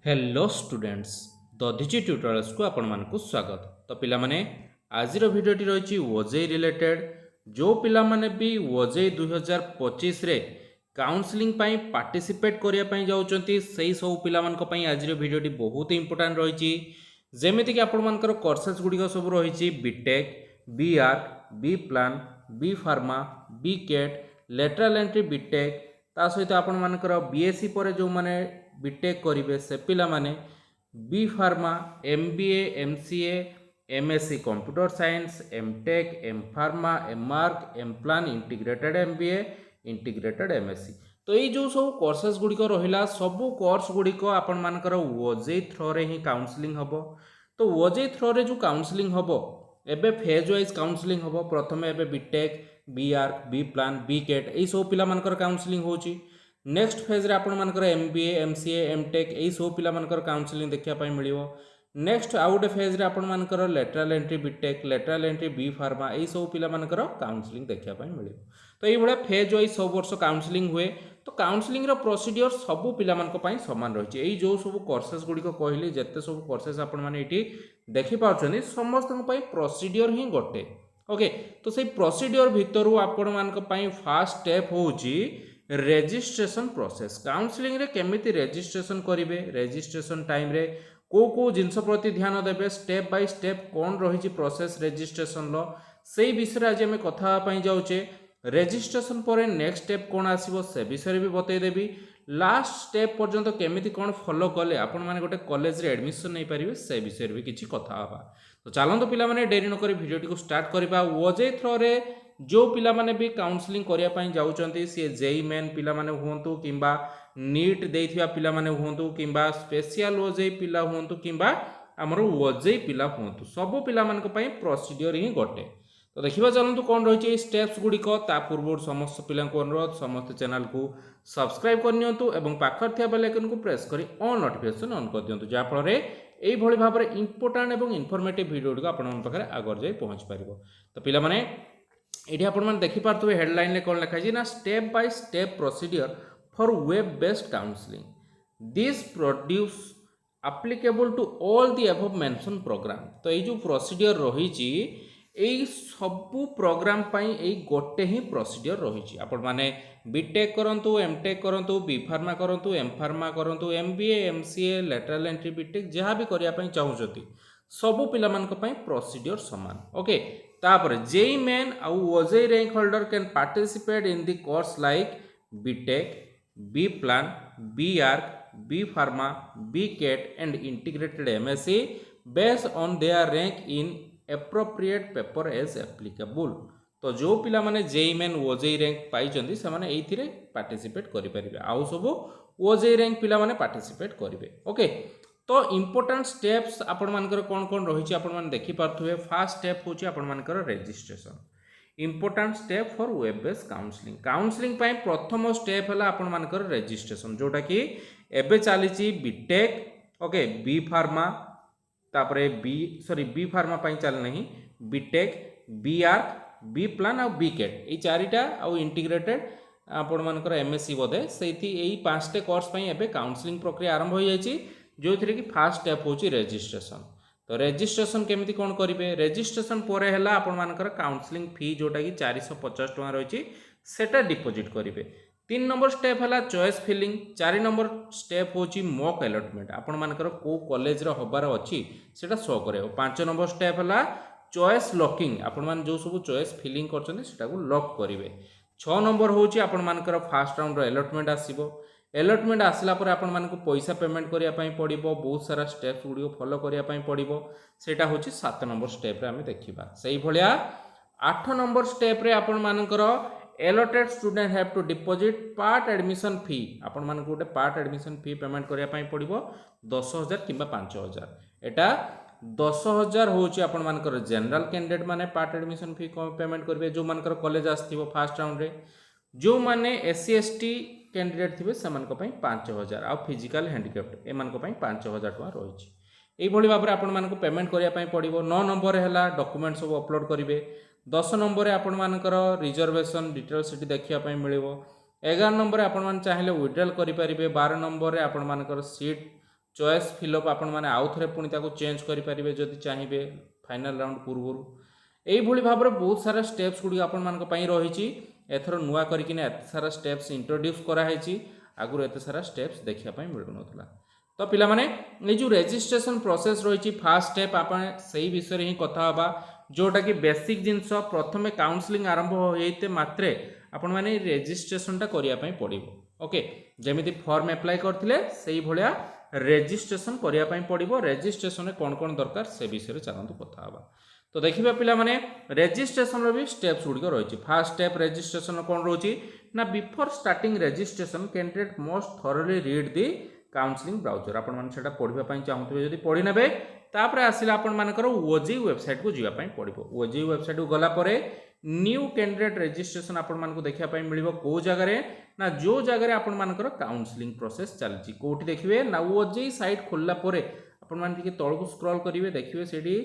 Hello students Dadhichi tutorials को आपण मानकु स्वागत। तो पिला माने आजिर भिडियोटी रही ओजेई रिलेटेड जो पिला माने भी ओजेई 2025 रे काउंसलिंग पाई पार्टिसिपेट करिया पाई जाउचंती सेही सब पिला मानक पाई आजिर भिडियोटी बहुत इंपोर्टेंट रही। जेमिति कि आपण मानकर कोर्सेस गुडिक सब रही BTech, B arc, B plan, B Pharma, B Cat, lateral entry BTech ता सहित आपण मानकर बीएससी पर जो माने बीटेक करेंगे से पिला माने B Pharma, MBA, MCA, MSc computer science, MTech, M Pharma, M Arch, M Plan, integrated MBA, integrated MSc. तो ये जो सब कोर्सेस गुड़िक रहा सबू कोर्स गुड़िक आपण मानकर ओजेई थ्रो रे ही काउंसलिंग हम। तो ओजेई थ्रो रे जो काउंसलिंग हम एबे फेज वाइज काउंसलिंग हम। प्रथम एबे BTech, B arc, B plan, B Cat यही सब पिला मानकर काउंसलिंग होची। नेक्स्ट फेज रे आपण मानकर एमबीए, एमसीए, एमटेक यही सब पिला मानकर काउंसलिंग देखिया पाई मिलिवो। नेक्स्ट आउ गोटे फेज रे आपण मानकर lateral entry BTech, lateral entry B Pharma यही सब पिला मानकर काउंसलिंग देखिया पाई मिलिवो। तो ये भले फेज वाइज सब वर्ष काउंसलिंग हुए। तो काउंसलिंग रो प्रोसीडियर सब पिला मानक पई समान रही है। जो सब कोर्सेस गुड़िक कहली जिते सब कोर्सेस आपण माने एठी देखि पाउछनी समस्त पई प्रोसीडियर ही गोटे। ओके, तो से प्रोसीडियर भितर आपण मानक पई फर्स्ट स्टेप होउची रेजिस्ट्रेशन प्रोसेस। काउंसलिंग रे केमिति रेजिस्ट्रेशन करिवे, रेजिस्ट्रेशन टाइम रे को जिनस प्रति ध्यान देबे, स्टेप बाय स्टेप कौन रही प्रोसेस रेजिस्ट्रेशन लो से विषय आज आम कथा पाई जाउचे। रेजिस्ट्रेशन पर नेक्स्ट स्टेप कौन आसीबो से विषय भी बतई देबी। लास्ट स्टेप पर्यंत केमिति कौन फॉलो कले आपण माने गोटे कॉलेज रे एडमिशन नहीं पारिबे से विषय भी किछि कथा हबा। तो चलंतु पिला माने देरी न करी वीडियो को स्टार्ट करबा। ओजेई थ्रो रे जो पिला माने भी काउंसलिंग करिया पाई जाउचंती सी जेई मेन पिला माने हुंतु किंबा नीट देथिया पिला माने हुंतु किंबा स्पेशल ओजेई पिला हुंतु किंबा हमर ओजेई पिला हुंतु सब पिला मानक पई प्रोसीडियर ही गोटे। तो देखिबा चलंतु कोन रही स्टेप्स गुड़िक। ता पूर्व समस्त पिला को अनुरोध समस्त चैनल को सब्सक्राइब करनियंतु एवं पाखर थिया बेल आइकन को प्रेस करी ऑल नोटिफिकेशन ऑन कर दियंतु जा फल रे एई भली भाबरे इंपोर्टेंट एवं इन्फॉर्मेटिव वीडियो गुड़िक आपण मन पाखरे आगर जाई पहुंच परिबो। तो पिला माने एठी आपण मन देखि पारथुबे हेडलाइन ले कोन लिखा है ना step by step procedure for web based counselling this produce applicable to all the above mention programme. तो ये जो प्रोसीडियर रही यही सबू प्रोग्राम पाई यही गोटे ही प्रोसीडियर रही। आपण माने बीटेक करंतु, एमटेक करंतु, बी फार्मा करंतु, एम फार्मा करंतु, MBA, MCA, lateral entry BTech जहाँ भी करिया पई चाहुचती सबू पिला मानक पई प्रोसीडियर समान। ओके, तापर जेई मेन आउ OJEE rank holder can participate in the course like BTech, B plan, B arc, B Pharma, B Cat and integrated MSc based on their rank in appropriate paper as applicable. तो जो पिला माने JEE Main OJEE rank पाई चंदी से माने एथिरे participate करि परिबे। आउ सब ओजेई रैंक पिला माने पार्टिसिपेट करिवे। ओके, तो इंपोर्टेंट स्टेप्स आपण मानकर कोन कोन रही आपण माने देखि पारथुवे। फर्स्ट स्टेप होची आपण मानकर registration. Important step for web based counselling. Counselling पई प्रथम स्टेप हला आपण मानकर रजिस्ट्रेशन जोटा कि एबे चालीची बीटेक, ओके, बी फार्मा तापरे बी फार्मा पाई चल नहीं BTech, B arc, B plan आ बी केट ये चारिटा आउ इंटीग्रेटेड आपण मानकर एमएससी बोधे सेठी एई पांचटे कोर्स पई एबे काउंसलिंग प्रक्रिया आरंभ हो जायछि जो थरे कि फर्स्ट स्टेप होची रजिस्ट्रेशन। तो रजिस्ट्रेशन केमिति कोन करिवे, रजिस्ट्रेशन पोरे हला आपण मानकर काउंसलिंग फी जोटा कि 450 टका रहिछि सेटा डिपॉजिट करिवे। 3 नंबर स्टेप हला चॉइस फिलिंग। 4 नंबर स्टेप होची मॉक अलॉटमेंट आपण मानकर को कॉलेज रो हबार अछि सेटा शो करे। 5 नंबर स्टेप हला चॉइस लॉकिंग आपण मान जो सब चॉइस फिलिंग करछन सेटा को लॉक करिवे। 6 नंबर होची आपण मानकर फर्स्ट राउंड रो अलॉटमेंट आसीबो। अलॉटमेंट आसला पर आपण मानक पैसा पेमेंट करिया पई पड़िबो। बहुत सारा स्टेप्स गुडी फॉलो करिया पई पड़िबो सेटा होची 7 नंबर स्टेप रे हमें देखिबा। सही भलिया 8 नंबर स्टेप रे आपण मानकर allotted student have to deposit part admission fee. आपण मानक गोटे पार्ट एडमिशन फी पेमेंट करिया पई पड़िबो 10,000 किंबा 5,000। एटा 10,000 होची आपण मानकर जनरल कैंडिडेट माने पार्ट एडमिशन फी पेमेंट करबे जो मानकर कॉलेज आस्थिबो फर्स्ट राउंड रे। जो माने एससी एसटी कैंडिडेट थिबे समान को पई 5,000 आ फिजिकल हैंडिकैप्ड ए मान को पई 5,000 टका रहिछि। एई भली भाबरे आपण मानक पेमेंट करिया पई पड़िबो। 9 नंबर हैला डॉक्यूमेंट सब अपलोड करिवे। 10 नंबर आपण मानकर रिजर्वेशन डिटेल्स सेठी देखिया पई मिलिबो। 11 नंबर आपण मान चाहिले विड्रॉल करि परिबे। 12 नंबर रे आपण मानकर सीट चॉइस फिलअप आपण माने आउ थरे पुणी ताको चेंज करि परिबे जदि चाहिबे फाइनल राउंड पूर्वरु एई भली भाबरे बहुत सारा स्टेप्स गुडी आपण मानक पई रहिछि एथरो नुवा करिकिने एत सारा स्टेप्स इंट्रोड्यूस करा हैछि आगुर एत सारा स्टेप्स देखिया पई मिलु नथला तो पिला माने ए जो रजिस्ट्रेशन प्रोसेस रहिछि फर्स्ट स्टेप आपण सही विषय रे ही कथा हबा जोटा कि बेसिक जिंस प्रथमे काउंसलिंग आरंभ होइते मात्रे आपण माने रजिस्ट्रेशन टा करिया पई पड़िबो ओके जेमिति फॉर्म अप्लाई करथिले सही भलिया रजिस्ट्रेशन करिया पई पड़िबो रजिस्ट्रेशन रे कोन कोन दरकार से विषय रे चलंतु कथा हबा तो देखिबा पिला माने रजिस्ट्रेशन रो भी स्टेप्स गुडी रहिछि फर्स्ट स्टेप रजिस्ट्रेशन कोन रहउछि ना before starting registration candidate most thoroughly read the counselling browser आपण माने सेटा पढिबा पई चाहूतबे जदि पढि नेबे तापरे आसिला आपण मानकर ओजे वेबसाइट को जिया पई पड़िबो ओजे वेबसाइट को गला परे न्यू कैंडिडेट रजिस्ट्रेशन आपण मानको देखिया पई मिलिबो को जगह रे ना जो जगह रे आपण मानकर काउंसलिंग प्रोसेस चलछि कोठी देखिबे ना ओजे साइट खोलला परे आपण मान टिके तळको स्क्रॉल करिवे देखिबे सेडी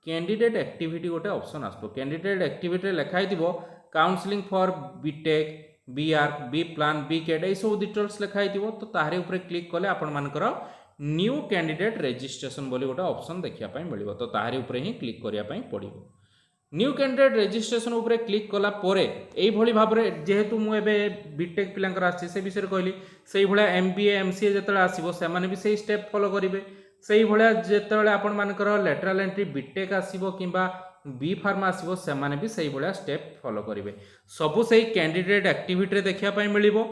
कैंडिडेट एक्टिविटी गोटे ऑप्शन आसतो कैंडिडेट एक्टिविटी लेखाइ दिबो counselling for BTech B arc B plan B कैड ए सब डिटेल्स लेखाइ दिबो तो तारे ऊपर क्लिक कले आपण मानकर न्यू कैंडिडेट रजिस्ट्रेशन बोली गोटे ऑप्शन देखिया पई मिलिबो तो तारे ऊपर ही क्लिक करिया पई पड़िबो न्यू कैंडिडेट रजिस्ट्रेशन ऊपर क्लिक कला परे एई भली भाबरे जेहेतु मु एबे बीटेक पिलांकर आछि से विषय कहली सेही भलिया एमबीए एमसीए जेतले आसीबो से माने भी सेही स्टेप फॉलो करिवे सेही भलिया जेतले आपण मानकर लेटरल एंट्री बीटेक आसीबो किंबा बी फार्म आसीबो से माने भी सेही भलिया स्टेप फॉलो करिवे सबु सेही कैंडिडेट एक्टिविटी रे देखिया पई मिलिबो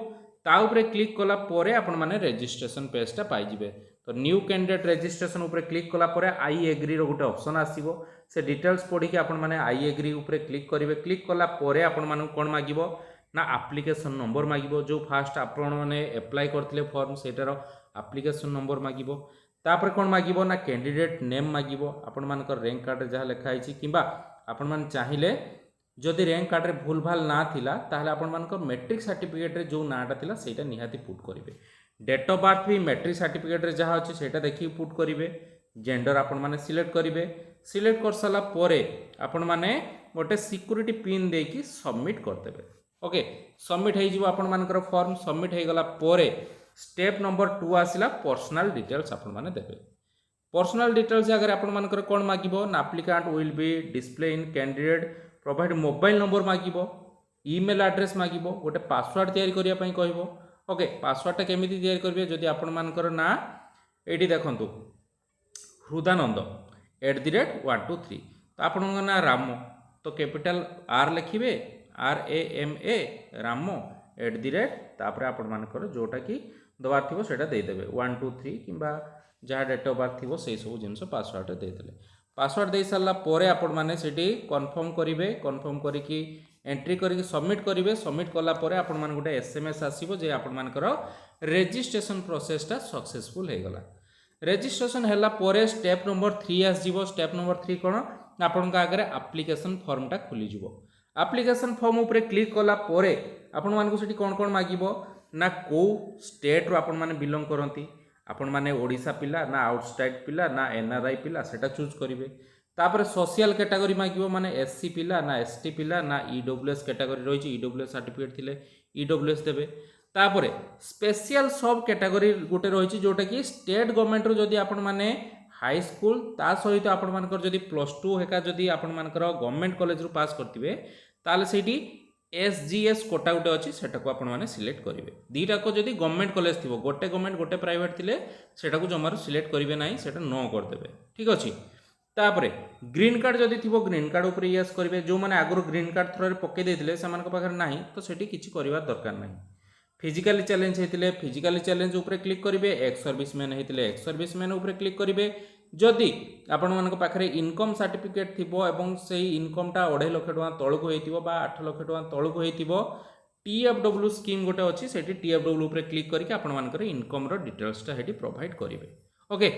ता ऊपर क्लिक कला परे आपण माने रजिस्ट्रेशन पेज टा पाई जिवे तो न्यू कैंडिडेट रजिस्ट्रेशन ऊपर क्लिक कला परे आई एग्री रो गोटे ऑप्शन आसीबो से डिटेल्स पढ़ी कि आपण माने आई एग्री ऊपर क्लिक करिवे क्लिक कला परे आपण माने कोन मागिबो ना एप्लिकेशन नंबर मागिबो जो फास्ट आपण माने अप्लाई करथिले फॉर्म सेटार एप्लिकेशन नंबर मागिबो तापर कोन मागिबो ना कैंडिडेट नेम मागिबो आपण मानकर रैंक कार्ड रे जहा लिखा आइछि किबा आपण मान चाहिए जदि रैंक कार्ड रे भूल भाल ना थिला ताहले आपण मानकर मैट्रिक सर्टिफिकेट रे जो नाटा थिला सेटा निहाती पुट करिवे डेट ऑफ बर्थ भी मैट्रिक सर्टिफिकेट रे जहा अछि सेटा देखि पुट करिवे जेंडर आपण माने सिलेक्ट करिवे सिलेक्ट कर साला परे आपण माने गोटे सिक्योरिटी पिन देकी सबमिट कर देबे ओके सबमिट हे जिवो आपण मानकर फॉर्म सबमिट हे गला परे स्टेप नंबर 2 आसिला पर्सनल डिटेल्स आपण माने देबे पर्सनल डिटेल्स अगर आपण मानकर कोन मागिबो ना applicant will be display in candidate provide mobile number मागिबो ईमेल एड्रेस मागिबो गोटे पासवर्ड तयारी करिया पई कहबो ओके पासवर्ड टा केमिति तयारी करबे जदि आपण मानकर ना एडी देखंतु हृदानंद @123 तो आपण ना राम तो कैपिटल आर लिखिबे RAMA राम @ आपण मानकर जोटा कि दबार थिबो सेटा दे देबे 1 2 3 किबा जहा डेट ऑफ बर्थ थिबो सेई सब जिंस पासवर्ड दे देले पासवर्ड दे साला परे आपण माने सेठी कंफर्म करिवे कंफर्म करी कि एंट्री करी सबमिट करिवे सबमिट कला परे आपण मान गोटे एसएमएस आसीबो जे आपण मानकर रजिस्ट्रेशन प्रोसेस टा सक्सेसफुल हे गला रजिस्ट्रेशन हैला परे स्टेप नंबर 3 आस जीवो स्टेप नंबर 3 कोन आपण का आगे एप्लिकेशन फॉर्म टा खुली जीवो एप्लिकेशन फॉर्म ऊपर क्लिक कला परे आपण मान को सेठी कोन कोन मागिबो ना को स्टेट रो आपण माने बिलोंग करंती आपण माने ओडिशा पिला ना आउटसाइड पिला ना एनआरआई पिला सेटा चूज करिवे तापर सोशल कैटेगरी मागिबो माने एससी पिला ना एसटी पिला ना ईडब्ल्यूएस कैटेगरी रहिछि ईडब्ल्यूएस सर्टिफिकेट थिले ईडब्ल्यूएस देबे तापर स्पेशल सब कैटेगरी गोटे रहिछि जोटा कि स्टेट गवर्नमेंट रो जदी आपण माने हाई स्कूल ता सहित आपण मानकर जदी +2 हेका जदी आपण मानकर गवर्नमेंट कॉलेज रो पास करथिबे ताले सेठी एसजीएस कोटा गोटे अच्छी सेटा को आपण माने सिलेक्ट करेंगे दीटा को जदी गवर्नमेंट कॉलेज थी गोटे गवर्नमेंट गोटे प्राइवेट थिले सेटा को जमार सिलेक्ट करेंगे ना सेटा नो करदेवे ठीक अच्छे तापरे ग्रीन कार्ड जदी थी ग्रीन कार्ड ऊपर यस करेंगे जो मैंने आगुरी ग्रीन कार्ड थ्रो पकई देते से ना तो सेठी किसी करवार दरकार ना फिजिकली चैलेंज होते फिजिकली चैलेंज ऊपर क्लिक करेंगे एक्स सर्विसमैन होते एक्स सर्विसमैन ऊपर क्लिक करेंगे जदि आपण मान पाखे इनकम सर्टिफिकेट थिबो एवं से इनकम टा 2.5 लाख टका तळको हेतिबो बा 8 लाख टका तळको हेतिबो टीएफडब्ल्यू स्कीम गोटे अच्छी से टीएफडब्ल्यू ऊपर क्लिक करके आपण मानकर इनकम रो डिटेल्स टा हेटी प्रोवाइड करिवे okay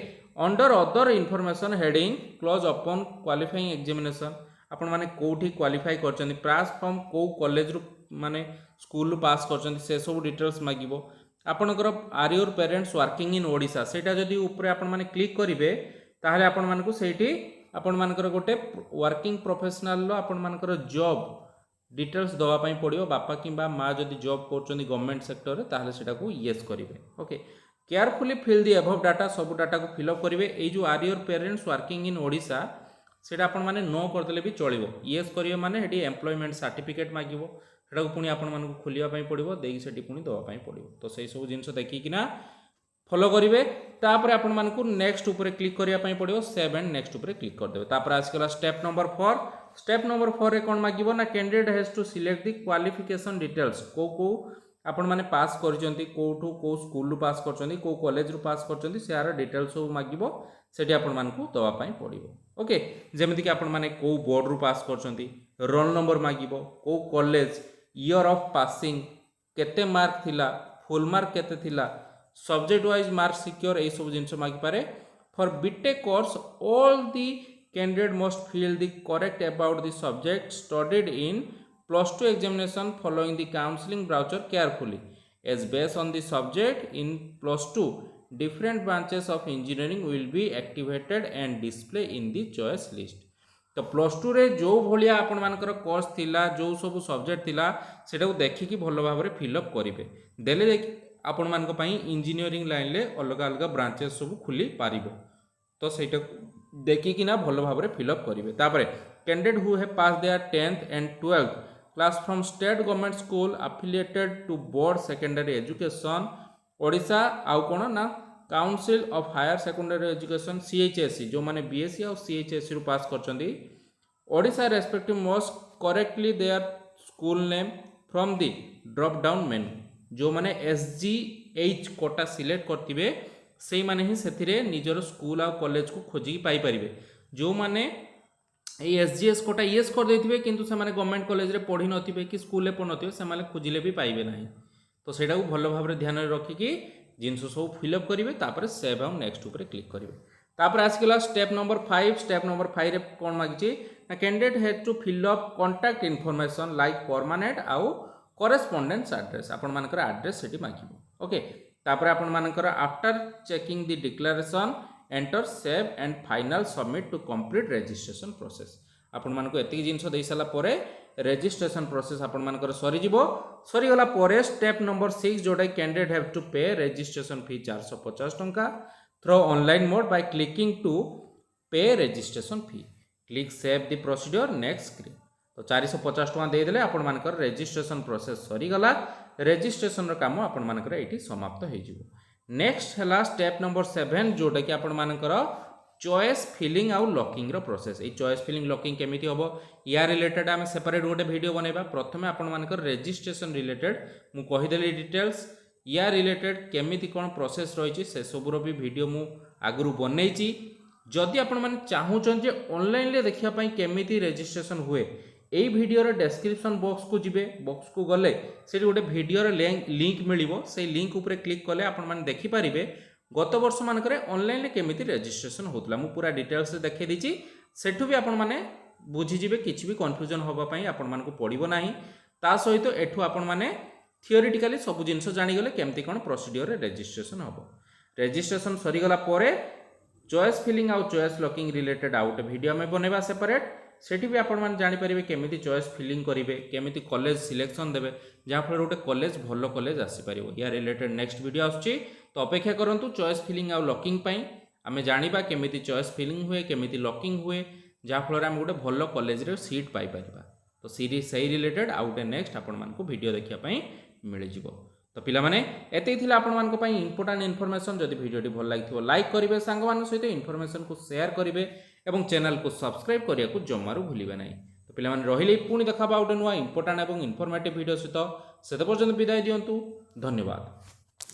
under other information heading close upon qualifying examination आपण माने कोठी क्वालिफाई करचंदी पास फ्रॉम को कॉलेज रो माने स्कूल पास करचंदी से सब डिटेल्स मागिबो आपणकर are your parents working in Odisha सेटा जदी ऊपर आपण माने क्लिक करिवे ताहले आपण मानकु सेठी आपण मानकर गोटे वर्किंग प्रोफेशनल लो आपण मानकर जॉब डिटेल्स दवा पई पड़ियो बापा किबा माँ जदी जॉब करचंदी गवर्नमेंट सेक्टर रे ताहले सेटा को यस करिवे okay carefully fill the above data सब डाटा को फिलअप करेंगे। ये जो are your parents working in Odisha सेटा आपण मैंने नो करदे भी चलो। येस करेंगे मैंने ये एम्प्लॉयमेंट सर्टिफिकेट मागिबो सेटा को पुणी आपण मानक खोलिया पड़ो देकी सेठी पुणी दवाई पड़ो। तो सही सब जिन देखिकिना फॉलो करेंगे। तापर आपण मानक नेक्स्ट ऊपर क्लिक करने पड़ो सेव एंड नेक्स्ट ऊपर क्लिक करदे। तापर आसगला स्टेप नंबर 4। स्टेप नंबर 4 रे कौन मागिबो ना candidate has to select the qualification details को आपण माने पास करचंती कोठू को स्कूल पास करचंती को कॉलेज रु पास करचंती सेयार डिटेल्स सब मागिबो सेठी आपण मानकू दवा पई पड़िबो। ओके जेमिति कि आपण माने को बोर्ड रु पास करचंती रोल नंबर मागिबो को कॉलेज ईयर ऑफ पासिंग केते मार्क थिला फुल मार्क केते थिला सब्जेक्ट वाइज मार्क सिक्योर ए सब जिंस मागी पारे। For BTech course all the candidate must fill the correct about the subject studied in +2 examination following the counseling brochure carefully as based on the subject in +2 different branches of engineering will be activated and display in the choice list। तो +2 रे जो भलिया आपण मानकर course थिला जो सब subject थिला सेटा को देखि कि भलो भाबरे फिलअप करिवे देले आपण मानक पई इंजीनियरिंग लाइन ले अलग अलग ब्रांचेस सब खुली पारिबो। तो सेटा देखि कि ना भलो भाबरे फिलअप करिवे। तापरे candidate who have pass their 10th and 12th class from state government school affiliated to board secondary education Odisha आउ कोन ना council of higher secondary education CHSE जो माने BSc और CHSE रु पास करचंदी Odisha respective most correctly their school name from the drop down menu जो माने SGH कोटा सिलेक्ट करथिबे सेही माने ही सेथिरे निजर स्कूल और कॉलेज को खोजी पाई परिबे। जो माने SGS कोटा येस कर देथिबे किंतु से माने गवर्नमेंट कॉलेज रे पढ़ी नथिबे कि स्कूल रे पढ़ नथिबे से माने खोजिले भी पाइबे नाही। तो सेटा को भलो भाबरे ध्यान रे रखि कि जिंस सब फिलअप करिवे तापर सेव और नेक्स्ट ऊपर क्लिक करिवे। तापर आसीगला स्टेप नंबर 5। स्टेप नंबर 5 रे कोन मागिछि ना candidate has to fill up contact information like permanent आउ करेस्पोंडेंस एड्रेस आपण मानकर एड्रेस सेठी मागिबो। ओके तापर आपण मानकर after checking the declaration enter save and final submit to complete registration process. आपण मानको एतिक जिंस देई साला परे रजिस्ट्रेशन प्रोसेस आपण मानकर सरी जिवो। सरी गला परे स्टेप नंबर 6 जोडा candidate have to pay registration fee 450 टंका through online mode by clicking to pay registration fee click save the procedure next screen. तो 450 टंका दे देले आपण मानकर रजिस्ट्रेशन प्रोसेस सरी गला रजिस्ट्रेशन रो काम आपण मानकर एठी समाप्त हे जिवो। नेक्स्ट है स्टेप नंबर 7 जोटा कि आपण मानकर चॉइस फिलिंग आउ लॉकिंग रो प्रोसेस। ये चॉइस फिलिंग लॉकिंग केमिति होबो या रिलेटेड आमे सेपरेट गोटे वीडियो बनेबा। प्रथमे आपण मानकर रजिस्ट्रेशन रिलेटेड मु कहि देली डिटेल्स या रिलेटेड केमिति कोन प्रोसेस रहिछि से सब रो भी वीडियो मु आगरु बनेइछि। जदि आपण माने चाहूछन जे ऑनलाइन ले देखिया पई केमिति रजिस्ट्रेशन हुए एई वीडियो रे डिस्क्रिप्शन बॉक्स को जिबे बॉक्स को गले से गोटे वीडियो रे लिंक मिलिबो से लिंक ऊपर क्लिक कले आपण माने देखि पारिबे गत वर्ष मानकरे ऑनलाइन ले केमिति रजिस्ट्रेशन होतला मु पूरा डिटेल्स रे देखै दिछि सेठु भी आपण माने बुझी जिबे किछि भी कंफ्यूजन होबा पई आपण मानको पड़िबो नाही। ता सहित एठु आपण माने थियोरेटिकली सब जिंस जानि गले केमिति कोन प्रोसीजर रे रजिस्ट्रेशन होबो। रजिस्ट्रेशन सरी गला परे चॉइस फिलिंग आउ choice locking related out video में बनेबा सेपरेट सेठी भी आपण माने जानि परिबे केमिति चॉइस फिलिंग करिवे केमिति कॉलेज सिलेक्शन देबे जहाँ फल गोटे कॉलेज भलो कॉलेज आसी परिबो। या रिलेटेड नेक्स्ट वीडियो आछी तो अपेक्षा करंतु चॉइस फिलिंग आउ लॉकिंग पई आमे जानिबा केमिति चॉइस फिलिंग हुए केमिति लॉकिंग हुए जहाँ फल आमे गोटे भलो कॉलेज रे सीट पाई परिबा। तो सीरीज सही रिलेटेड आउटे नेक्स्ट आपण मानको वीडियो देखिया पई मिलि जिवो। तो पिला माने एते थिला आपण मानको पई इंपोर्टेंट इन्फॉर्मेशन। जदि वीडियोटी भल लागिथिबो लाइक करिवे सांग मान सहित इन्फॉर्मेशन को शेयर करिवे एवं चैनल को सब्सक्राइब करिया को जम्मारू भूलिबे नाही। तो पिला माने रहिले पुणी देखाबा गोटे नुआ इंपोर्टेंट एवं इन्फॉर्मेटिव वीडियो सहित सेते पर्यंत विदाय दियंतु। धन्यवाद।